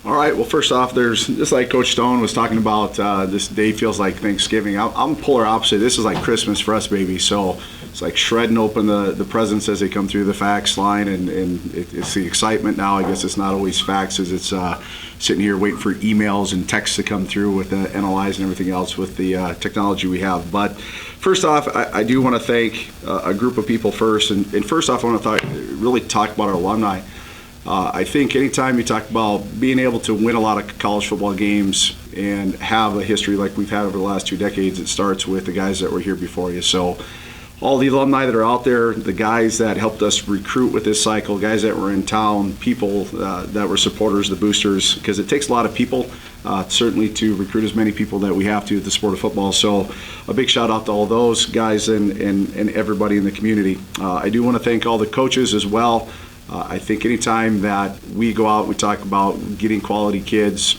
All right. Well, first off, there's just like Coach Stone was talking about. This day feels like Thanksgiving. I'm polar opposite. This is like Christmas for us, baby. So it's like shredding open the presents as they come through the fax line, and it's the excitement now. I guess it's not always faxes. It's sitting here waiting for emails and texts to come through with the NLIs and everything else with the technology we have. But first off, I do want to thank a group of people first, and first off, I want to really talk about our alumni. I think anytime you talk about being able to win a lot of college football games and have a history like we've had over the last 2 decades, it starts with the guys that were here before you. So all the alumni that are out there, the guys that helped us recruit with this cycle, guys that were in town, people that were supporters, the boosters, because it takes a lot of people, certainly to recruit as many people that we have to at the sport of football. So a big shout out to all those guys and everybody in the community. I do want to thank all the coaches as well. I think anytime that we go out, we talk about getting quality kids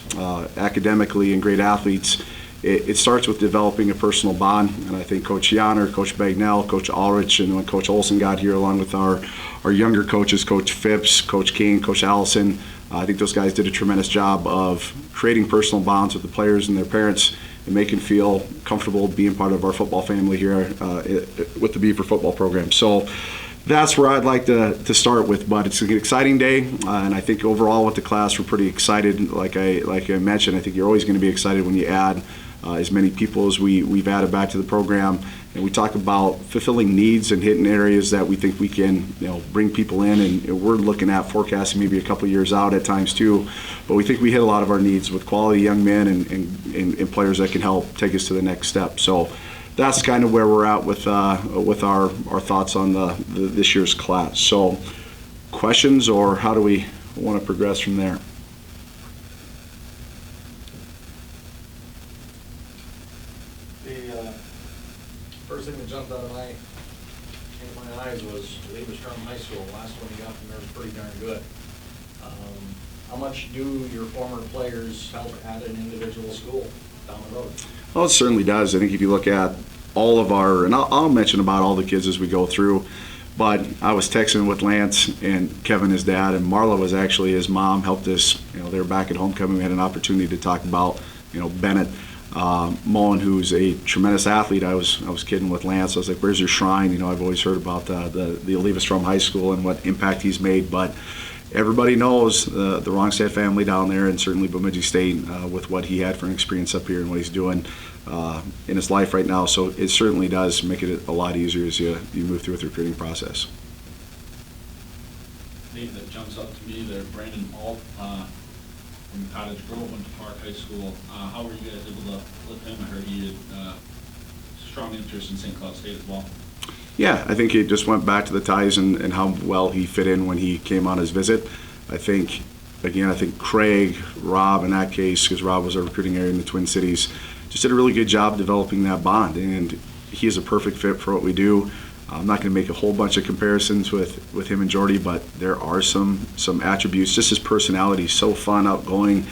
academically and great athletes, it starts with developing a personal bond. And I think Coach Yonner, Coach Bagnell, Coach Ulrich, and when Coach Olson got here, along with our younger coaches, Coach Phipps, Coach King, Coach Allison, I think those guys did a tremendous job of creating personal bonds with the players and their parents and making them feel comfortable being part of our football family here with the Beaver football program. So that's where I'd like to start with, but it's an exciting day, and I think overall with the class we're pretty excited. Like I mentioned, I think you're always going to be excited when you add as many people as we've added back to the program, and we talk about fulfilling needs and hitting areas that we think we can bring people in, and we're looking at forecasting maybe a couple years out at times too, but we think we hit a lot of our needs with quality young men and players that can help take us to the next step. So that's kind of where we're at with our thoughts on this year's class. So questions, or how do we want to progress from there? The first thing that jumped out of my eyes was Bemidji High School. The last one you got from there was pretty darn good. How much do your former players help at an individual school down the road? Well, it certainly does. I think if you look at all of our, and I'll mention about all the kids as we go through, but I was texting with Lance and Kevin, his dad, and Marla was actually his mom, helped us. They were back at homecoming. We had an opportunity to talk about, Bennett Mullen, who's a tremendous athlete. I was kidding with Lance. I was like, "Where's your shrine?" I've always heard about the Olivestrom High School and what impact he's made, but everybody knows the Rongstad family down there, and certainly Bemidji State with what he had for an experience up here and what he's doing in his life right now. So it certainly does make it a lot easier as you move through the recruiting process. Name that jumps out to me there, Brent Bolte from Cottage Grove, went to Park High School. How were you guys able to flip him? I heard he had strong interest in St. Cloud State as well. Yeah, I think it just went back to the ties and how well he fit in when he came on his visit. I think Craig, Rob in that case, because Rob was our recruiting area in the Twin Cities, just did a really good job developing that bond, and he is a perfect fit for what we do. I'm not going to make a whole bunch of comparisons with him and Jordy, but there are some attributes. Just his personality, so fun, outgoing.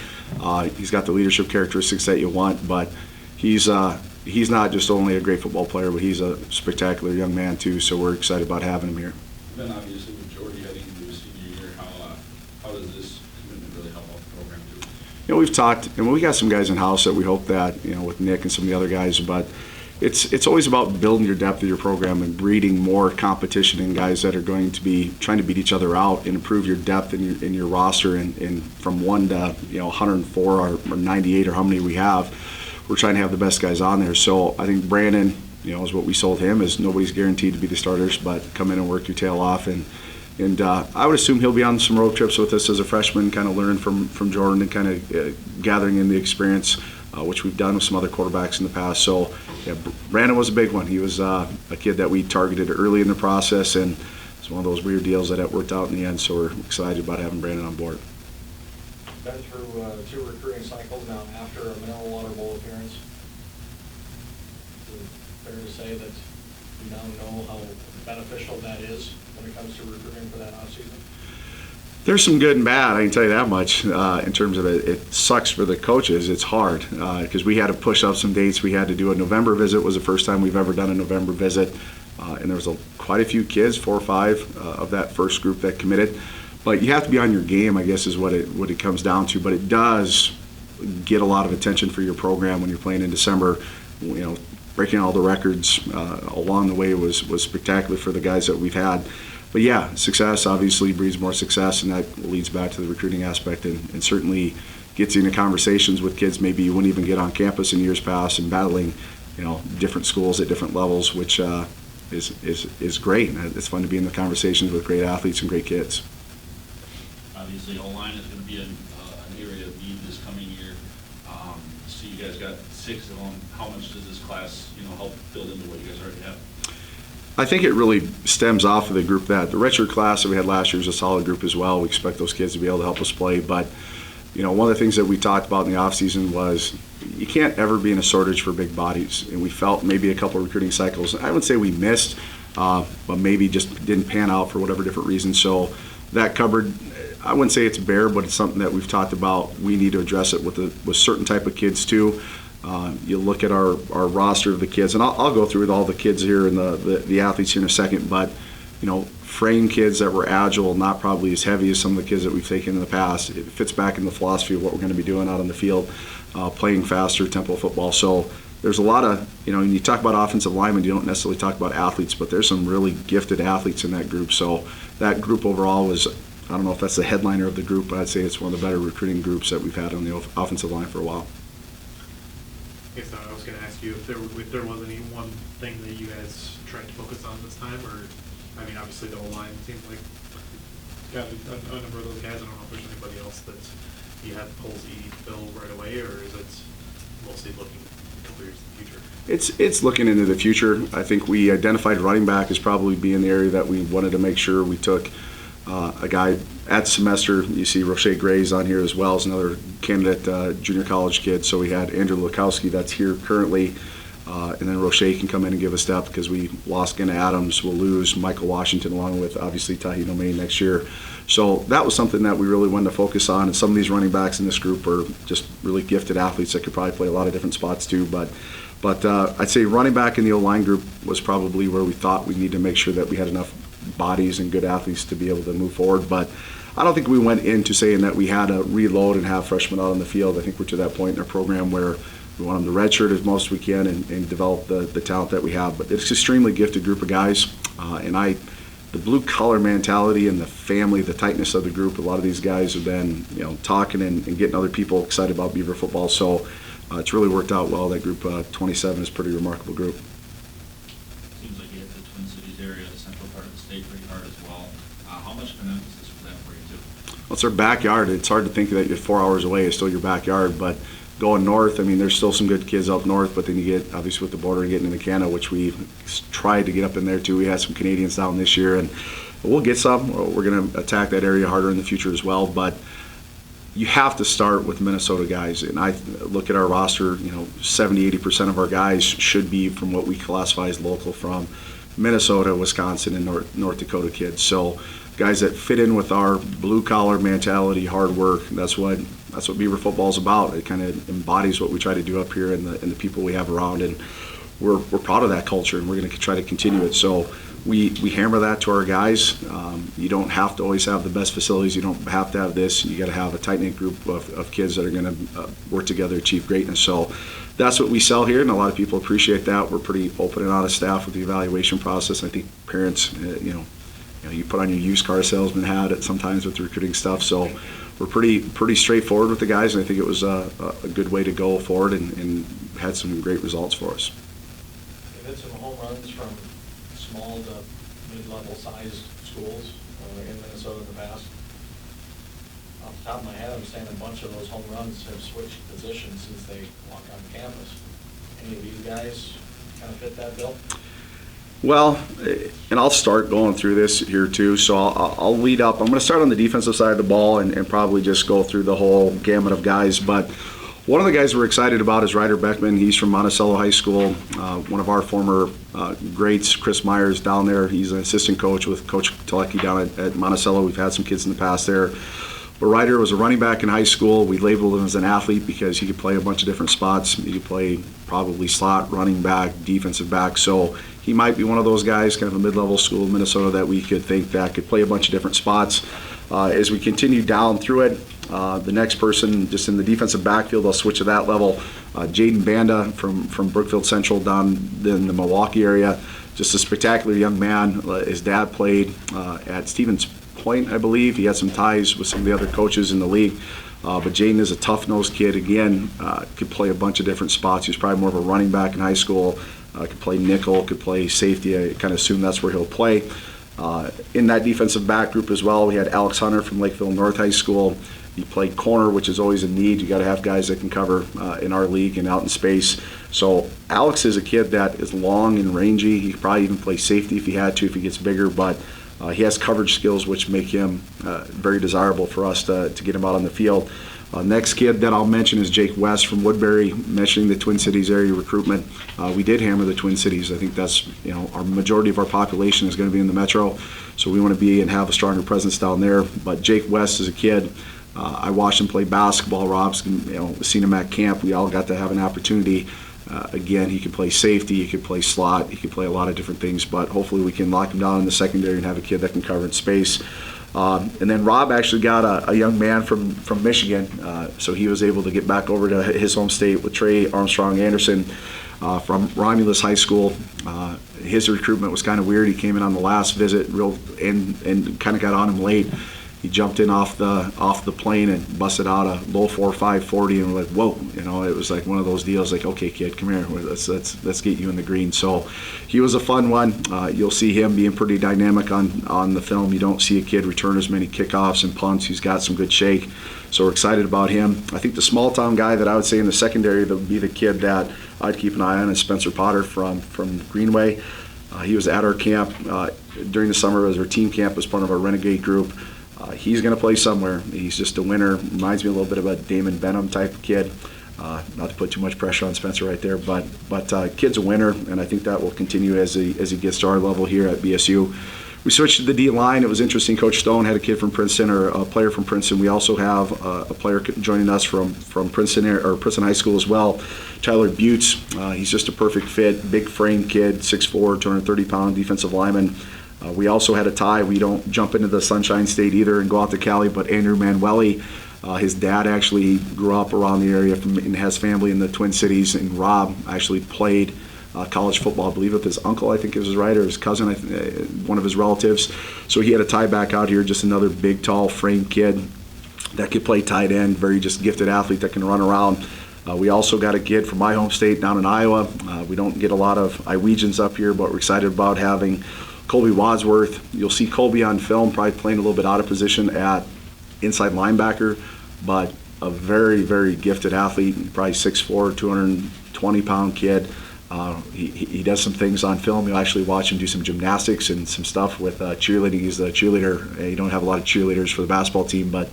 He's got the leadership characteristics that you want, but he's not just only a great football player, but he's a spectacular young man too. So we're excited about having him here. Then obviously with Jordy heading into his senior year, how does this commitment really help out the program too? We've talked, and we got some guys in house that we hope that with Nick and some of the other guys, but it's always about building your depth of your program and breeding more competition in guys that are going to be trying to beat each other out and improve your depth in your roster and from 1 to 104 or 98 or how many we have. We're trying to have the best guys on there. So I think Brandon, is what we sold him, is nobody's guaranteed to be the starters, but come in and work your tail off. And I would assume he'll be on some road trips with us as a freshman, kind of learning from Jordan and kind of gathering in the experience, which we've done with some other quarterbacks in the past. So yeah, Brandon was a big one. He was a kid that we targeted early in the process, and it's one of those weird deals that worked out in the end. So we're excited about having Brandon on board. Been through 2 recruiting cycles now after a Mineral Water Bowl appearance. Is it fair to say that you now know how beneficial that is when it comes to recruiting for that offseason? There's some good and bad, I can tell you that much. In terms of it sucks for the coaches. It's hard because we had to push up some dates. We had to do a November visit. Was the first time we've ever done a November visit, and there was quite a few kids, 4 or 5 of that first group that committed. But you have to be on your game, I guess, is what it comes down to. But it does get a lot of attention for your program when you're playing in December. Breaking all the records along the way was spectacular for the guys that we've had. But yeah, success obviously breeds more success, and that leads back to the recruiting aspect, and certainly gets you into conversations with kids maybe you wouldn't even get on campus in years past, and battling, different schools at different levels, which is great. It's fun to be in the conversations with great athletes and great kids. Obviously, O-line is going to be an area of need this coming year. So you guys got 6 of them. How much does this class, help build into what you guys already have? I think it really stems off of the group that the redshirt class that we had last year is a solid group as well. We expect those kids to be able to help us play. But, one of the things that we talked about in the offseason was you can't ever be in a shortage for big bodies. And we felt maybe a couple of recruiting cycles, I would say we missed, but maybe just didn't pan out for whatever different reason. So that cupboard, I wouldn't say it's bare, but it's something that we've talked about. We need to address it with certain type of kids too. You look at our roster of the kids, and I'll go through with all the kids here and the athletes here in a second, but frame kids that were agile, not probably as heavy as some of the kids that we've taken in the past. It fits back in the philosophy of what we're going to be doing out on the field, playing faster tempo football. So there's a lot of, when you talk about offensive linemen, you don't necessarily talk about athletes, but there's some really gifted athletes in that group. So that group overall was, I don't know if that's the headliner of the group, but I'd say it's one of the better recruiting groups that we've had on the offensive line for a while. I guess I was going to ask you if there was any one thing that you guys tried to focus on this time, or, obviously the O-line seems like got a number of those guys. I don't know if there's anybody else that you have holes that you need to fill right away, or is it mostly looking a couple years in the future? It's looking into the future. I think we identified running back as probably being the area that we wanted to make sure we took a guy at semester. You see Roche Gray's on here as well as another candidate junior college kid. So we had Andrew Lukowski that's here currently, and then Roche can come in and give a step because we lost Gina Adams. We'll lose Michael Washington along with obviously Tahi Domain next year. So that was something that we really wanted to focus on, and some of these running backs in this group are just really gifted athletes that could probably play a lot of different spots too. But I'd say running back in the O-line group was probably where we thought we need to make sure that we had enough bodies and good athletes to be able to move forward. But I don't think we went into saying that we had to reload and have freshmen out on the field. I think we're to that point in our program where we want them to redshirt as most we can and develop the talent that we have. But it's an extremely gifted group of guys, and the blue collar mentality and the family, the tightness of the group. A lot of these guys have been talking and getting other people excited about Beaver football. So it's really worked out well. That group 27 is a pretty remarkable group. Seems like you hit the Twin Cities area, the central part of the state, pretty hard as well. How much of an emphasis was that for you too? Well, it's our backyard. It's hard to think that you're 4 hours away. It's still your backyard, but going north, there's still some good kids up north, but then you get, obviously, with the border and getting into Canada, which we tried to get up in there too. We had some Canadians down this year, and we'll get some. We're going to attack that area harder in the future as well, but you have to start with Minnesota guys. And I look at our roster, 70-80% of our guys should be from what we classify as local from Minnesota, Wisconsin, and North Dakota kids. So guys that fit in with our blue-collar mentality, hard work. That's what Beaver football is about. It kind of embodies what we try to do up here and the people we have around, and we're proud of that culture, and we're going to try to continue it. So we hammer that to our guys. You don't have to always have the best facilities. You don't have to have this. You got to have a tight-knit group of kids that are going to work together to achieve greatness. So that's what we sell here, and a lot of people appreciate that. We're pretty open and honest staff with the evaluation process. I think parents, you put on your used car salesman hat at sometimes with the recruiting stuff. So we're pretty straightforward with the guys, and I think it was a good way to go forward and had some great results for us. You've had some home runs from small to mid-level sized schools in Minnesota in the past. Off the top of my head, I'm saying a bunch of those home runs have switched positions since they walked on campus. Any of these guys kind of fit that bill? Well, and I'll start going through this here too, so I'll lead up. I'm going to start on the defensive side of the ball and probably just go through the whole gamut of guys. But one of the guys we're excited about is Ryder Beckman. He's from Monticello High School. One of our former greats, Chris Myers, down there. He's an assistant coach with Coach Telecki down at Monticello. We've had some kids in the past there. But Ryder was a running back in high school. We labeled him as an athlete because he could play a bunch of different spots. He could play probably slot, running back, defensive back. So he might be one of those guys, kind of a mid-level school in Minnesota that we could think that could play a bunch of different spots. As we continue down through it, the next person just in the defensive backfield, I'll switch to that level. Jaden Banda from Brookfield Central down in the Milwaukee area. Just a spectacular young man. His dad played at Stevens Point, I believe. He had some ties with some of the other coaches in the league. But Jaden is a tough-nosed kid. Again, could play a bunch of different spots. He was probably more of a running back in high school. Could play nickel, could play safety. I kind of assume that's where he'll play. In that defensive back group as well, we had Alex Hunter from Lakeville North High School. He played corner, which is always a need. You got to have guys that can cover in our league and out in space. So Alex is a kid that is long and rangy. He could probably even play safety if he had to, if he gets bigger. But he has coverage skills which make him very desirable for us to get him out on the field. Next kid that I'll mention is Jake West from Woodbury, mentioning the Twin Cities area recruitment. We did hammer the Twin Cities. I think that's, our majority of our population is going to be in the metro, so we want to be and have a stronger presence down there. But Jake West is a kid. I watched him play basketball. Rob's, seen him at camp. We all got to have an opportunity. Again, he could play safety, he could play slot, he could play a lot of different things, but hopefully we can lock him down in the secondary and have a kid that can cover in space. And then Rob actually got a young man from Michigan, so he was able to get back over to his home state with Trey Armstrong Anderson from Romulus High School. His recruitment was kind of weird. He came in on the last visit and kind of got on him late. He jumped in off the plane and busted out a low 4.5 40, and we're like, whoa, it was like one of those deals. Like, okay, kid, come here, let's get you in the green. So he was a fun one. You'll see him being pretty dynamic on the film. You don't see a kid return as many kickoffs and punts. He's got some good shake, so we're excited about him. I think the small town guy that I would say in the secondary that would be the kid that I'd keep an eye on is Spencer Potter from Greenway. He was at our camp during the summer as our team camp as part of our Renegade group. He's going to play somewhere. He's just a winner. Reminds me a little bit of a Damon Benham type of kid. Not to put too much pressure on Spencer right there, but kid's a winner, and I think that will continue as he gets to our level here at BSU. We switched to the D line. It was interesting. Coach Stone had a kid from Princeton, or a player from Princeton. We also have a player joining us from Princeton or Princeton High School as well, Tyler Butts. He's just a perfect fit, big frame kid, 6'4", 230-pound defensive lineman. We also had a tie. We don't jump into the Sunshine State either and go out to Cali, but Andrew Manueli, his dad actually grew up around the area and has family in the Twin Cities, and Rob actually played college football, I believe, with his uncle, I think it was right, or his cousin, one of his relatives. So he had a tie back out here, just another big, tall, frame kid that could play tight end, very just gifted athlete that can run around. We also got a kid from my home state down in Iowa. We don't get a lot of Iowegians up here, but we're excited about having Colby Wadsworth. You'll see Colby on film probably playing a little bit out of position at inside linebacker, but a very, very gifted athlete, probably 6'4", 220-pound kid. He does some things on film. You'll actually watch him do some gymnastics and some stuff with cheerleading. He's a cheerleader. You don't have a lot of cheerleaders for the basketball team, but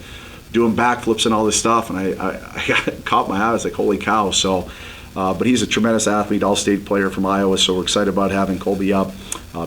doing backflips and all this stuff, and I got caught my eye. I was like, holy cow. So, but he's a tremendous athlete, all-state player from Iowa, so we're excited about having Colby up.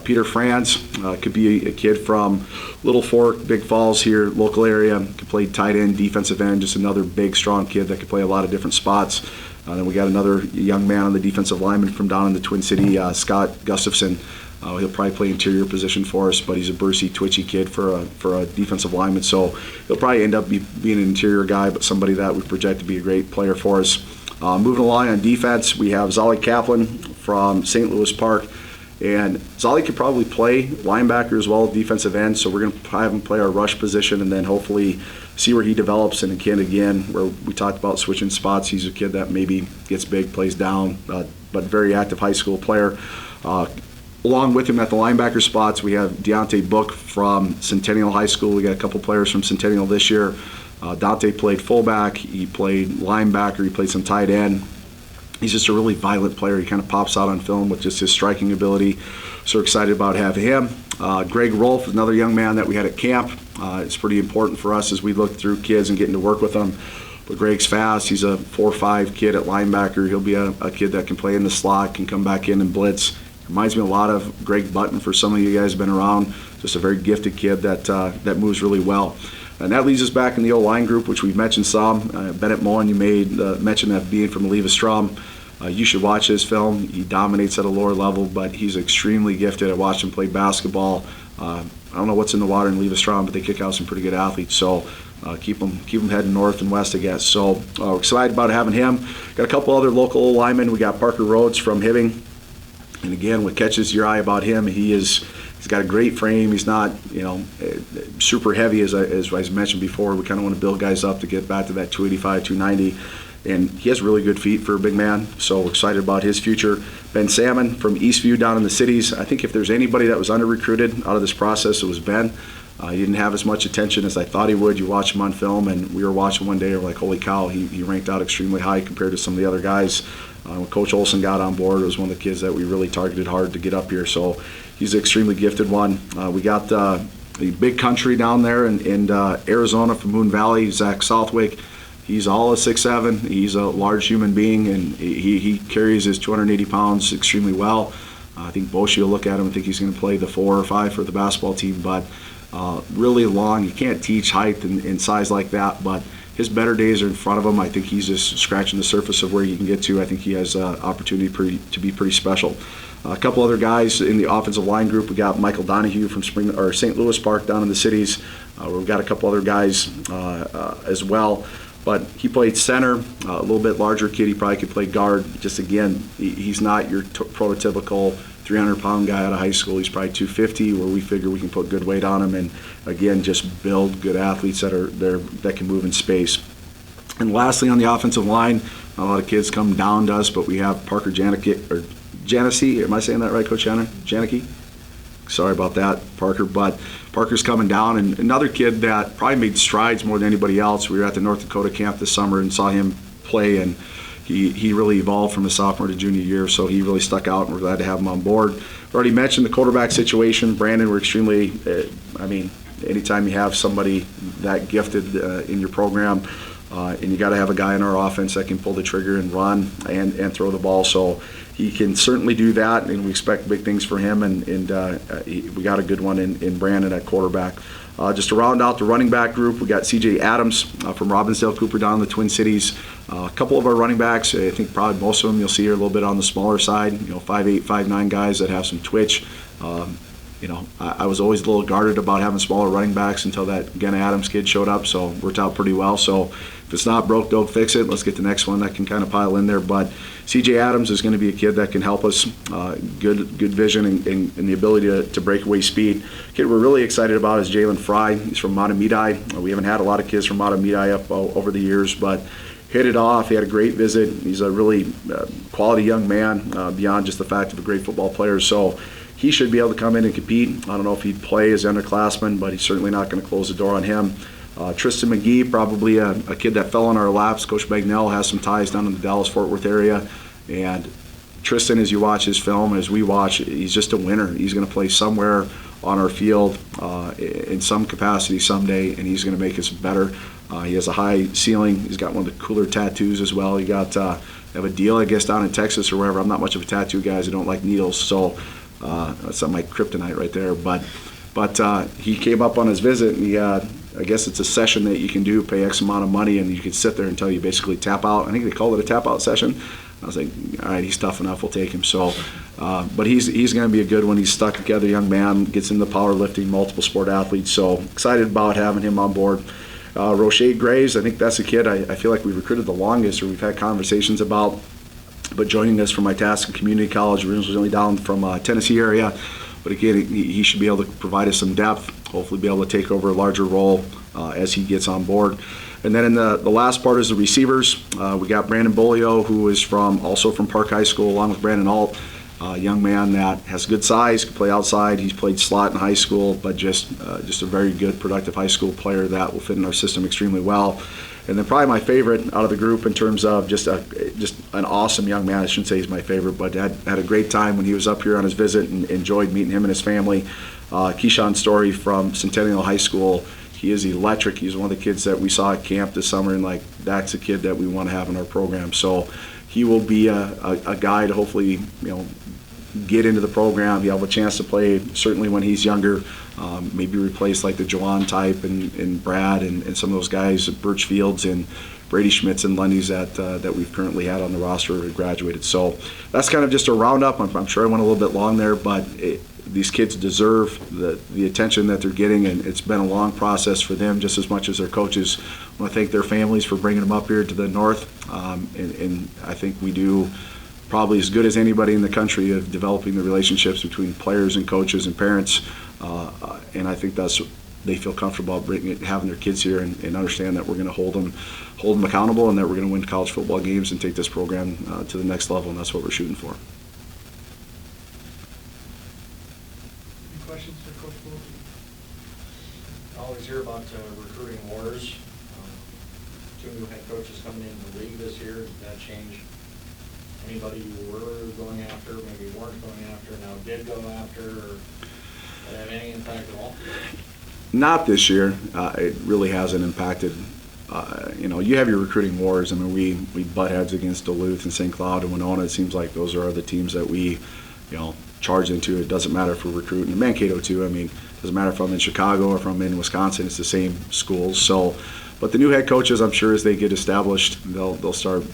Peter Franz could be a kid from Little Fork, Big Falls here, local area. Could play tight end, defensive end, just another big, strong kid that could play a lot of different spots. Then we got another young man on the defensive lineman from down in the Twin City, Scott Gustafson. He'll probably play interior position for us, but he's a bursty, twitchy kid for a defensive lineman. So he'll probably end up being an interior guy, but somebody that we project to be a great player for us. Moving along on defense, we have Zolly Kaplan from St. Louis Park. And Zolly could probably play linebacker as well, defensive end, so we're going to have him play our rush position and then hopefully see where he develops. And again, where we talked about switching spots, he's a kid that maybe gets big, plays down, but very active high school player. Along with him at the linebacker spots, we have Deontay Book from Centennial High School. We got a couple players from Centennial this year. Dante played fullback, he played linebacker, he played some tight end. He's just a really violent player. He kind of pops out on film with just his striking ability. So we're excited about having him. Greg Rolfe is another young man that we had at camp. It's pretty important for us as we look through kids and getting to work with them. But Greg's fast. He's a 4'5" kid at linebacker. He'll be a kid that can play in the slot, can come back in and blitz. Reminds me a lot of Greg Button for some of you guys who have been around. Just a very gifted kid that moves really well. And that leads us back in the O-line group, which we've mentioned some. Bennett Moen, you made mention of being from Leva Strum. You should watch his film. He dominates at a lower level, but he's extremely gifted. I watched him play basketball. I don't know what's in the water in Levi Strong, but they kick out some pretty good athletes. So keep them heading north and west, I guess. So we're excited about having him. Got a couple other local linemen. We got Parker Rhodes from Hibbing. And again, what catches your eye about him, he's got a great frame. He's not, super heavy, as I mentioned before. We kind of want to build guys up to get back to that 285, 290. And he has really good feet for a big man, so we're excited about his future. Ben Salmon from Eastview down in the cities. I think if there's anybody that was under-recruited out of this process, it was Ben. He didn't have as much attention as I thought he would. You watch him on film, and we were watching one day, and we're like, holy cow, he ranked out extremely high compared to some of the other guys. When Coach Olson got on board, it was one of the kids that we really targeted hard to get up here, so he's an extremely gifted one. We got the big country down there in Arizona from Moon Valley, Zach Southwick. He's all of 6'7". He's a large human being, and he carries his 280 pounds extremely well. I think Bolte will look at him and think he's going to play the 4 or 5 for the basketball team, but really long. You can't teach height and size like that, but his better days are in front of him. I think he's just scratching the surface of where he can get to. I think he has opportunity to be pretty special. A couple other guys in the offensive line group. We got Michael Donahue from St. Louis Park down in the cities. We've got a couple other guys as well. But he played center, a little bit larger kid. He probably could play guard. Just again, he's not your prototypical 300-pound guy out of high school. He's probably 250, where we figure we can put good weight on him and, again, just build good athletes that can move in space. And lastly, on the offensive line, not a lot of kids come down to us, but we have Parker Janicki. Am I saying that right, Coach Janicki? Sorry about that, Parker. But Parker's coming down, and another kid that probably made strides more than anybody else. We were at the North Dakota camp this summer and saw him play, and he really evolved from his sophomore to junior year, so he really stuck out, and we're glad to have him on board. I've already mentioned the quarterback situation. Brandon, we're extremely, anytime you have somebody that gifted in your program, and you got to have a guy in our offense that can pull the trigger and run and throw the ball. So he can certainly do that, and we expect big things for him, and we got a good one in Brandon at quarterback. Just to round out the running back group, we got C.J. Adams from Robbinsdale Cooper down in the Twin Cities. A couple of our running backs, I think probably most of them you'll see are a little bit on the smaller side, 5'8", 5'9" guys that have some twitch. I was always a little guarded about having smaller running backs until that Genna Adams kid showed up, so it worked out pretty well. So if it's not broke, don't fix it. Let's get the next one that can kind of pile in there. But C.J. Adams is going to be a kid that can help us, good vision and the ability to break away speed. Kid we're really excited about is Jalen Fry. He's from Matamidi. We haven't had a lot of kids from Matamidi up over the years, but hit it off. He had a great visit. He's a really quality young man beyond just the fact of a great football player. So he should be able to come in and compete. I don't know if he'd play as underclassman, but he's certainly not going to close the door on him. Tristan McGee, probably a kid that fell in our laps. Coach Bagnell has some ties down in the Dallas-Fort Worth area. And Tristan, as you watch his film, as we watch, he's just a winner. He's going to play somewhere on our field in some capacity someday, and he's going to make us better. He has a high ceiling. He's got one of the cooler tattoos as well. He got have a deal, I guess, down in Texas or wherever. I'm not much of a tattoo guy. I don't like needles, so that's not my kryptonite right there. But he came up on his visit, and he had, I guess it's a session that you can do, pay X amount of money, and you can sit there until you basically tap out. I think they call it a tap out session. I was like, all right, he's tough enough, we'll take him. So, but he's going to be a good one. He's stuck together, young man, gets into powerlifting, multiple sport athletes. So excited about having him on board. Roche Graves, I think that's a kid I feel like we've recruited the longest, or we've had conversations about. But joining us from Itasca Community College, originally down from Tennessee area. But again, he should be able to provide us some depth, hopefully be able to take over a larger role as he gets on board. And then in the last part is the receivers. We got Brandon Bolte, who is also from Park High School, along with Brandon Alt, a young man that has good size, can play outside. He's played slot in high school, but just a very good, productive high school player that will fit in our system extremely well. And then probably my favorite out of the group in terms of just an awesome young man. I shouldn't say he's my favorite, but had a great time when he was up here on his visit and enjoyed meeting him and his family. Keyshawn Story from Centennial High School. He is electric. He's one of the kids that we saw at camp this summer, and that's a kid that we want to have in our program. So he will be a guy to hopefully get into the program. He'll have a chance to play certainly when he's younger. Maybe replace like the Jawan type and Brad and some of those guys, Birch Fields and Brady Schmitz and Lundy's that we've currently had on the roster who graduated. So that's kind of just a roundup. I'm sure I went a little bit long there, but these kids deserve the attention that they're getting, and it's been a long process for them just as much as their coaches. I want to thank their families for bringing them up here to the north, and I think we do probably as good as anybody in the country of developing the relationships between players and coaches and parents, and I think they feel comfortable having their kids here and understand that we're going to hold them accountable and that we're going to win college football games and take this program to the next level, and that's what we're shooting for. Any questions for Coach Bolte? I always hear about recruiting wars. Two new head coaches coming into the league this year. Did that change anybody you were going after, maybe weren't going after, now did go after, or did it have any impact at all? Not this year. It really hasn't impacted. You have your recruiting wars. I mean, we butt heads against Duluth and St. Cloud and Winona. It seems like those are the teams that we, charge into. It doesn't matter if we're recruiting. And Mankato too. I mean, it doesn't matter if I'm in Chicago or if I'm in Wisconsin. It's the same schools. So, but the new head coaches, I'm sure as they get established, they'll start,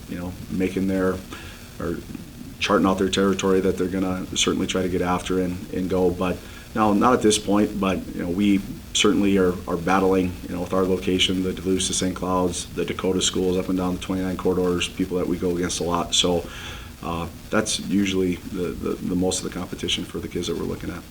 making or charting out their territory that they're going to certainly try to get after and go. But no, not at this point. But we certainly are battling, with our location, the Duluth, the St. Clouds, the Dakota schools up and down the 29 corridors, people that we go against a lot. So that's usually the most of the competition for the kids that we're looking at.